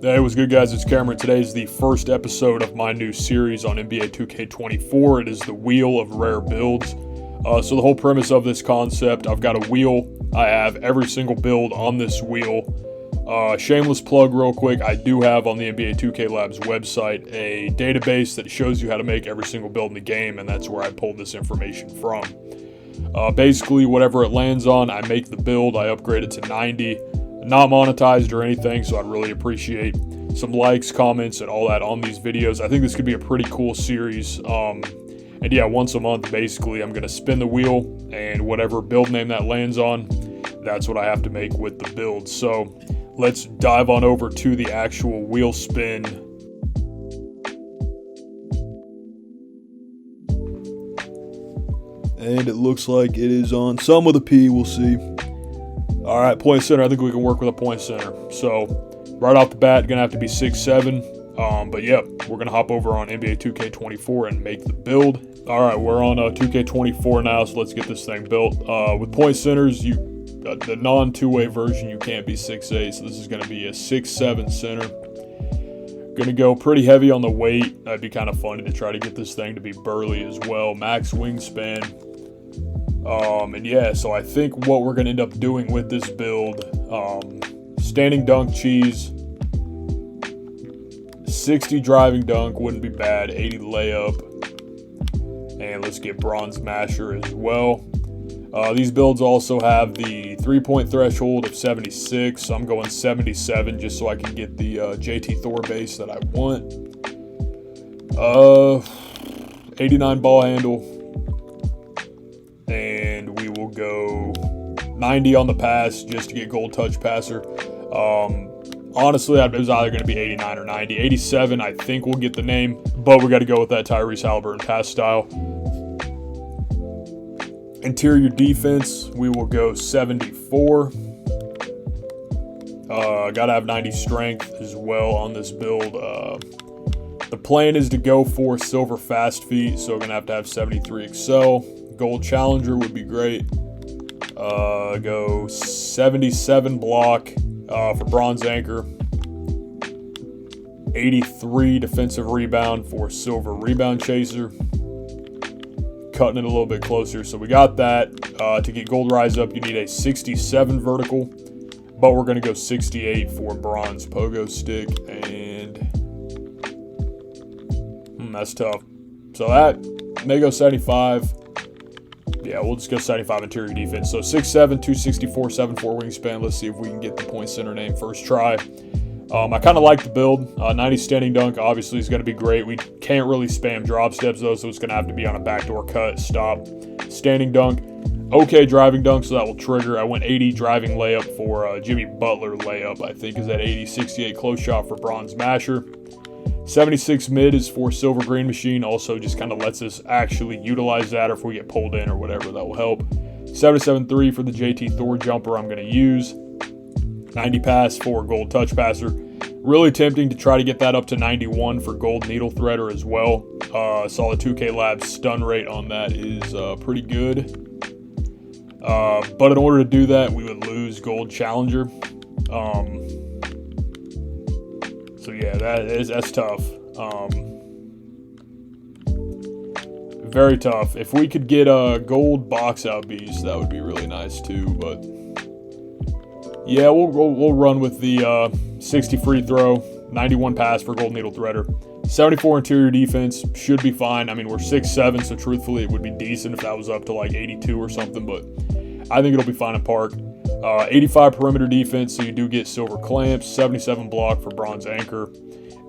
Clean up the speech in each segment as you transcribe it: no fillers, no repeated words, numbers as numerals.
Hey, what's good, guys? It's Cameron. Today is the first episode of my new series on NBA 2K24. It is the Wheel of Rare Builds. So the whole premise of this concept, I've got a wheel. I have every single build on this wheel. Shameless plug real quick, I do have on the NBA 2K Labs website a database that shows you how to make every single build in the game, and that's where I pulled this information from. Basically, whatever it lands on, I make the build, I upgrade it to 90. Not monetized or anything, so I'd really appreciate some likes, comments, and all that on these videos. I think this could be a pretty cool series. And yeah, once a month, basically, I'm going to spin the wheel, and whatever build name that lands on, that's what I have to make with the build. So let's dive on over to the actual wheel spin. And it looks like it is on some with a P, we'll see. All right, point center, I think we can work with a point center. So right off the bat, gonna have to be 6'7". But yeah, we're gonna hop over on NBA 2K24 and make the build. All right, we're on 2K24 now, so let's get this thing built. With point centers, the non-two-way version, you can't be 6'8", so this is gonna be a 6'7" center. Gonna go pretty heavy on the weight. That'd be kind of funny to try to get this thing to be burly as well. Max wingspan. And yeah, so I think what we're going to end up doing with this build, standing dunk cheese, 60 driving dunk, wouldn't be bad, 80 layup, and let's get bronze masher as well. These builds also have the 3-point threshold of 76, so I'm going 77 just so I can get the JT Thor base that I want. 89 ball handle. And we will go 90 on the pass just to get gold touch passer. Honestly, it was either going to be 89 or 90. 87, I think we'll get the name, but we got to go with that Tyrese Halliburton pass style. Interior defense, we will go 74. Got to have 90 strength as well on this build. The plan is to go for silver fast feet, so we're going to have 73 excel. Gold challenger would be great. Go 77 block for bronze anchor. 83 defensive rebound for silver rebound chaser. Cutting it a little bit closer. So we got that. To get gold rise up, you need a 67 vertical, but we're going to go 68 for bronze pogo stick, and that's tough. So that may go 75. Yeah, we'll just go 75 interior defense. So 6'7", 264, 7'4 wingspan. Let's see if we can get the point center name first try. I kind of like the build. 90 standing dunk obviously is going to be great. We can't really spam drop steps though, so it's going to have to be on a backdoor cut, stop. Standing dunk. Okay, driving dunk, so that will trigger. I went 80 driving layup for Jimmy Butler layup, I think is at 80. 68 close shot for bronze masher. 76 mid is for silver green machine, also just kind of lets us actually utilize that, or if we get pulled in or whatever, that will help. 77-3 for the JT Thor jumper I'm going to use. 90 pass for gold touch passer. Really tempting to try to get that up to 91 for gold needle threader as well. Saw the 2K Labs stun rate on that is pretty good. But in order to do that, we would lose gold challenger. So yeah, that's tough. Very tough. If we could get a gold box out beast, that would be really nice too. But yeah, we'll run with the 60 free throw, 91 pass for gold needle threader, 74 interior defense should be fine. I mean, we're 6'7", so truthfully, it would be decent if that was up to like 82 or something. But I think it'll be fine in park. 85 perimeter defense, so you do get silver clamps. 77 block for bronze anchor.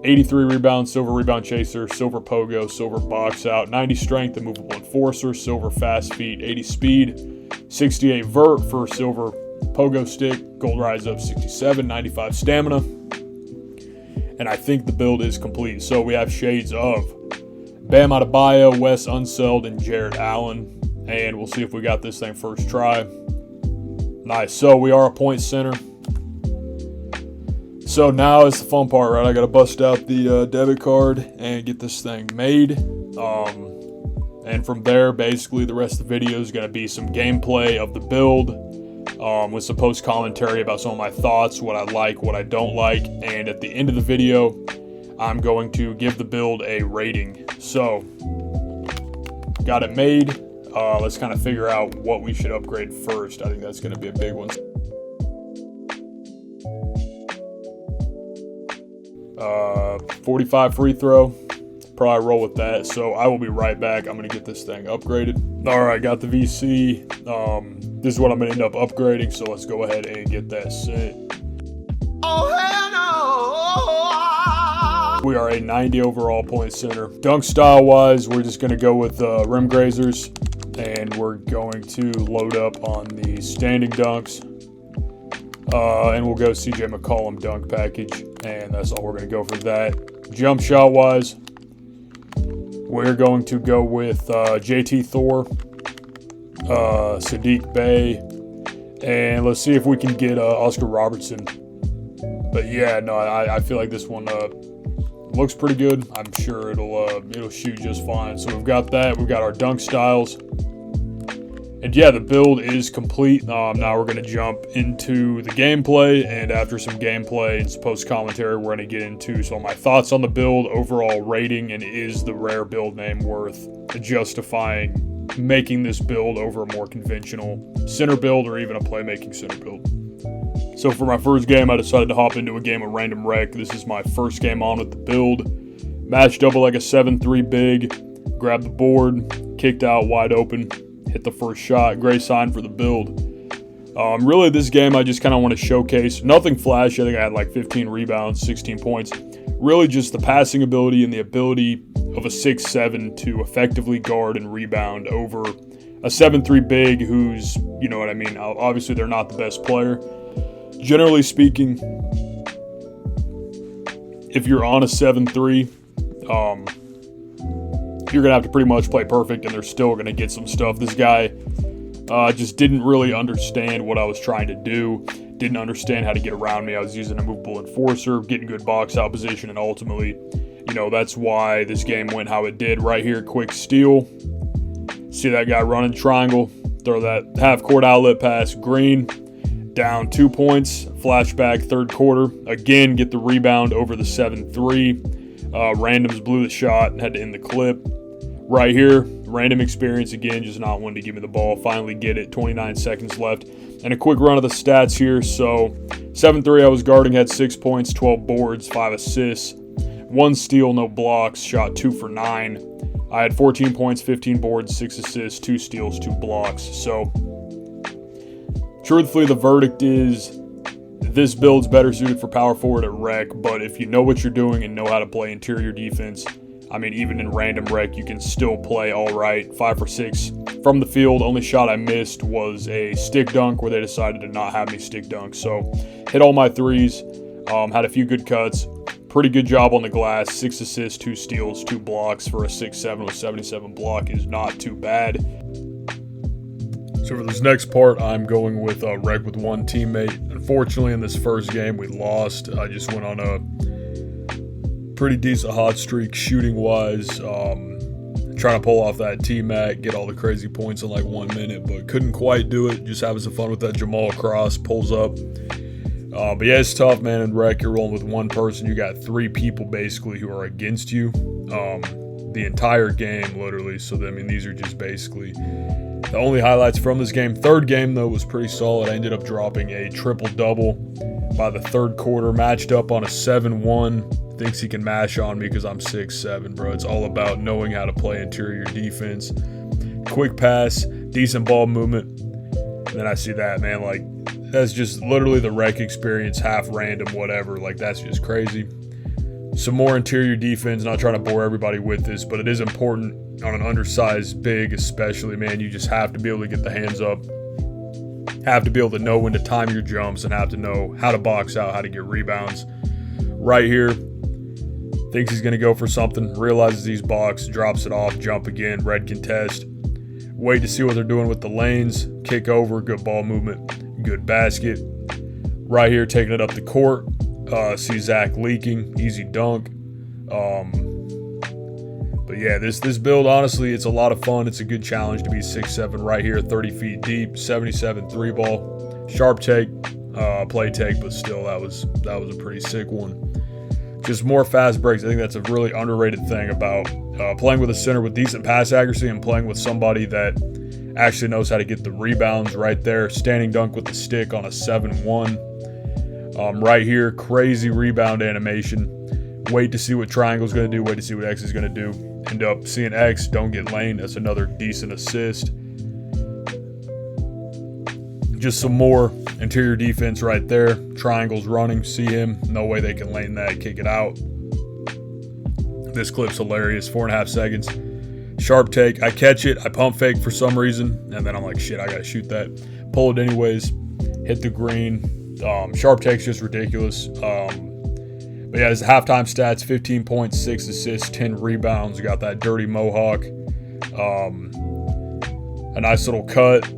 83 rebound, silver rebound chaser, silver pogo, silver box out. 90 strength, immovable enforcer, silver fast feet. 80 speed. 68 vert for silver pogo stick. Gold rise up 67. 95 stamina. And I think the build is complete. So we have shades of Bam Adebayo, Wes Unseld, and Jared Allen. And we'll see if we got this thing first try. Nice. So we are a point center. So now is the fun part, right? I got to bust out the debit card and get this thing made. And from there, basically, the rest of the video is going to be some gameplay of the build. with some post commentary about some of my thoughts, what I like, what I don't like, and at the end of the video, I'm going to give the build a rating. So, got it made. Let's kind of figure out what we should upgrade first. I think that's going to be a big one. 45 free throw. Probably roll with that. So I will be right back. I'm going to get this thing upgraded. All right, got the VC. This is what I'm going to end up upgrading. So let's go ahead and get that set. Oh, hell no. We are a 90 overall point center. Dunk style wise, we're just going to go with rim grazers. And we're going to load up on the standing dunks. And we'll go CJ McCollum dunk package. And that's all we're going to go for that. Jump shot wise, we're going to go with JT Thor, Saddiq Bey, and let's see if we can get Oscar Robertson. But yeah, no, I feel like this one looks pretty good. I'm sure it'll shoot just fine. So we've got that. We've got our dunk styles. And yeah, the build is complete. Now we're going to jump into the gameplay, and after some gameplay and some post-commentary, we're going to get into some of my thoughts on the build, overall rating, and is the rare build name worth justifying making this build over a more conventional center build or even a playmaking center build. So for my first game, I decided to hop into a game of random rec. This is my first game on with the build. Matched up with like a 7-3 big, grabbed the board, kicked out wide open. Hit the first shot. Great sign for the build. Really, this game I just kind of want to showcase. Nothing flashy. I think I had like 15 rebounds, 16 points. Really just the passing ability and the ability of a 6'7" to effectively guard and rebound over a 7'3 big who's, you know what I mean, obviously they're not the best player. Generally speaking, if you're on a 7'3", you're going to have to pretty much play perfect, and they're still going to get some stuff. This guy just didn't really understand what I was trying to do, didn't understand how to get around me. I was using a movable enforcer, getting good box out position, and ultimately, you know, that's why this game went how it did. Right here, quick steal. See that guy running triangle, throw that half-court outlet pass, green, down 2 points, flashback third quarter. Again, get the rebound over the 7'3". Randoms blew the shot and had to end the clip. Right here, random experience again, just not wanting to give me the ball. Finally get it, 29 seconds left. And a quick run of the stats here. So 7'3", I was guarding, had 6 points, 12 boards, 5 assists, 1 steal, no blocks, shot 2 for 9. I had 14 points, 15 boards, 6 assists, 2 steals, 2 blocks. So truthfully, the verdict is this build's better suited for power forward at rec, but if you know what you're doing and know how to play interior defense, I mean, even in random rec, you can still play all right. 5 for 6 from the field. Only shot I missed was a stick dunk where they decided to not have me stick dunk. So hit all my threes, had a few good cuts. Pretty good job on the glass. 6 assists, 2 steals, 2 blocks for a 6'7" with 77 block is not too bad. So for this next part, I'm going with rec with one teammate. Unfortunately, in this first game, we lost. I just went on a pretty decent hot streak shooting-wise. Trying to pull off that T-Mac, get all the crazy points in like 1 minute, but couldn't quite do it. Just having some fun with that Jamal cross, pulls up. But yeah, it's tough, man. In rec, you're rolling with one person. You got 3 people basically who are against you the entire game, literally. So, I mean, these are just basically the only highlights from this game. Third game, though, was pretty solid. I ended up dropping a triple-double by the third quarter. Matched up on a 7-1. Thinks he can mash on me because I'm 6'7", bro. It's all about knowing how to play interior defense. Quick pass, decent ball movement. And then I see that, man. Like, that's just literally the rec experience, half random, whatever. Like, that's just crazy. Some more interior defense, not trying to bore everybody with this, but it is important on an undersized big especially, man. You just have to be able to get the hands up, have to be able to know when to time your jumps, and have to know how to box out, how to get rebounds. Right here, thinks he's going to go for something, realizes he's boxed, drops it off, jump again, red contest. Wait to see what they're doing with the lanes, kick over, good ball movement, good basket. Right here, taking it up the court. See Zach leaking, easy dunk. But yeah, this build, honestly, it's a lot of fun. It's a good challenge to be 6'7" right here, 30 feet deep, 77 3 ball. Sharp take, play take, but still that was a pretty sick one. Just more fast breaks. I think that's a really underrated thing about playing with a center with decent pass accuracy and playing with somebody that actually knows how to get the rebounds right there. Standing dunk with the stick on a 7-1. Right here, crazy rebound animation. Wait to see what triangle's going to do. Wait to see what X is going to do. End up seeing X, don't get lane. That's another decent assist. Just some more interior defense right there. Triangle's running. See him. No way they can lane that. Kick it out. This clip's hilarious. 4.5 seconds. Sharp take. I catch it. I pump fake for some reason. And then I'm like, shit, I got to shoot that. Pull it anyways. Hit the green. Sharp take's just ridiculous. But yeah, his halftime stats, 15 points, 6 assists, 10 rebounds. Got that dirty mohawk. A nice little cut.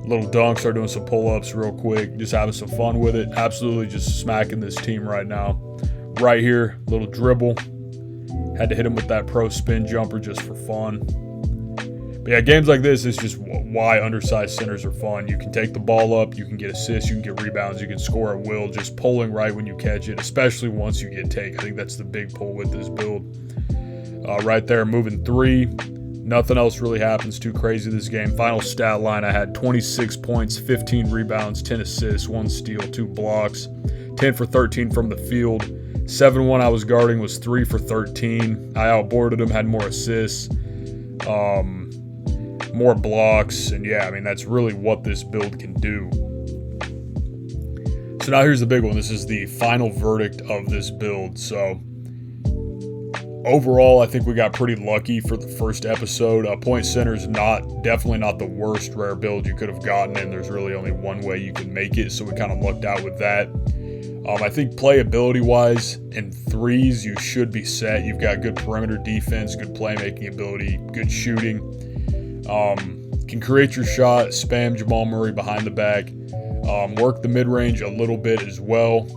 Little dunk, start doing some pull-ups real quick. Just having some fun with it. Absolutely just smacking this team right now. Right here, little dribble. Had to hit him with that pro spin jumper just for fun. But yeah, games like this is just why undersized centers are fun. You can take the ball up, you can get assists, you can get rebounds, you can score at will, just pulling right when you catch it, especially once you get take. I think that's the big pull with this build. Right there, moving 3. Nothing else really happens too crazy this game. Final stat line, I had 26 points, 15 rebounds, 10 assists, 1 steal, 2 blocks, 10 for 13 from the field. 7-1 I was guarding was 3 for 13. I outboarded him, had more assists, more blocks, and yeah, I mean, that's really what this build can do. So now here's the big one. This is the final verdict of this build. So overall, I think we got pretty lucky for the first episode. Point center is definitely not the worst rare build you could have gotten, and there's really only one way you can make it, so we kind of lucked out with that. I think playability-wise, in threes, you should be set. You've got good perimeter defense, good playmaking ability, good shooting. Can create your shot, spam Jamal Murray behind the back, work the mid-range a little bit as well.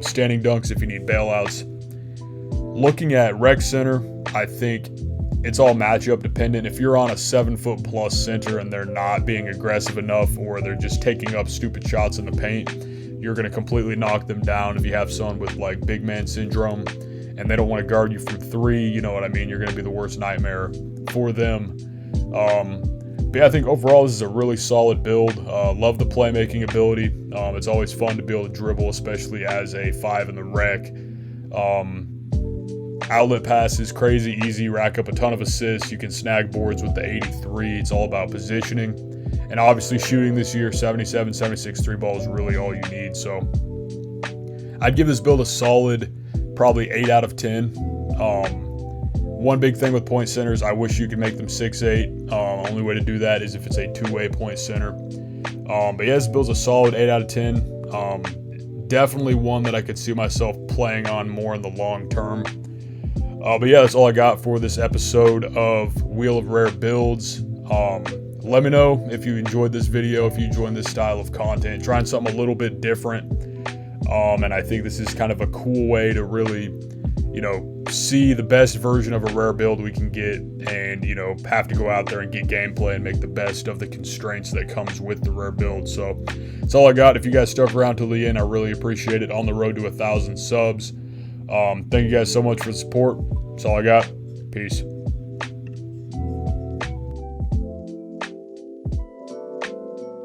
Standing dunks if you need bailouts. Looking at rec center, I think it's all matchup dependent. If you're on a 7-foot+ center and they're not being aggressive enough, or they're just taking up stupid shots in the paint, you're going to completely knock them down. If you have someone with like big man syndrome and they don't want to guard you from 3, you know what I mean, you're going to be the worst nightmare for them. But yeah, I think overall this is a really solid build. Love the playmaking ability. It's always fun to be able to dribble, especially as a 5 in the rec. Outlet passes, crazy easy, rack up a ton of assists. You can snag boards with the 83. It's all about positioning. And obviously shooting this year, 77, 76 3 ball is really all you need. So I'd give this build a solid probably 8 out of 10. One big thing with point centers, I wish you could make them 6'8". Only way to do that is if it's a 2-way point center. But yeah, this build's a solid 8 out of 10. Definitely one that I could see myself playing on more in the long term. But yeah, that's all I got for this episode of Wheel of Rare Builds. Let me know if you enjoyed this video, if you enjoyed this style of content, trying something a little bit different. And I think this is kind of a cool way to really, see the best version of a rare build we can get, and, have to go out there and get gameplay and make the best of the constraints that comes with the rare build. So that's all I got. If you guys stuck around till the end, I really appreciate it. On the road to 1,000 subs. Thank you guys so much for the support. That's all I got. Peace.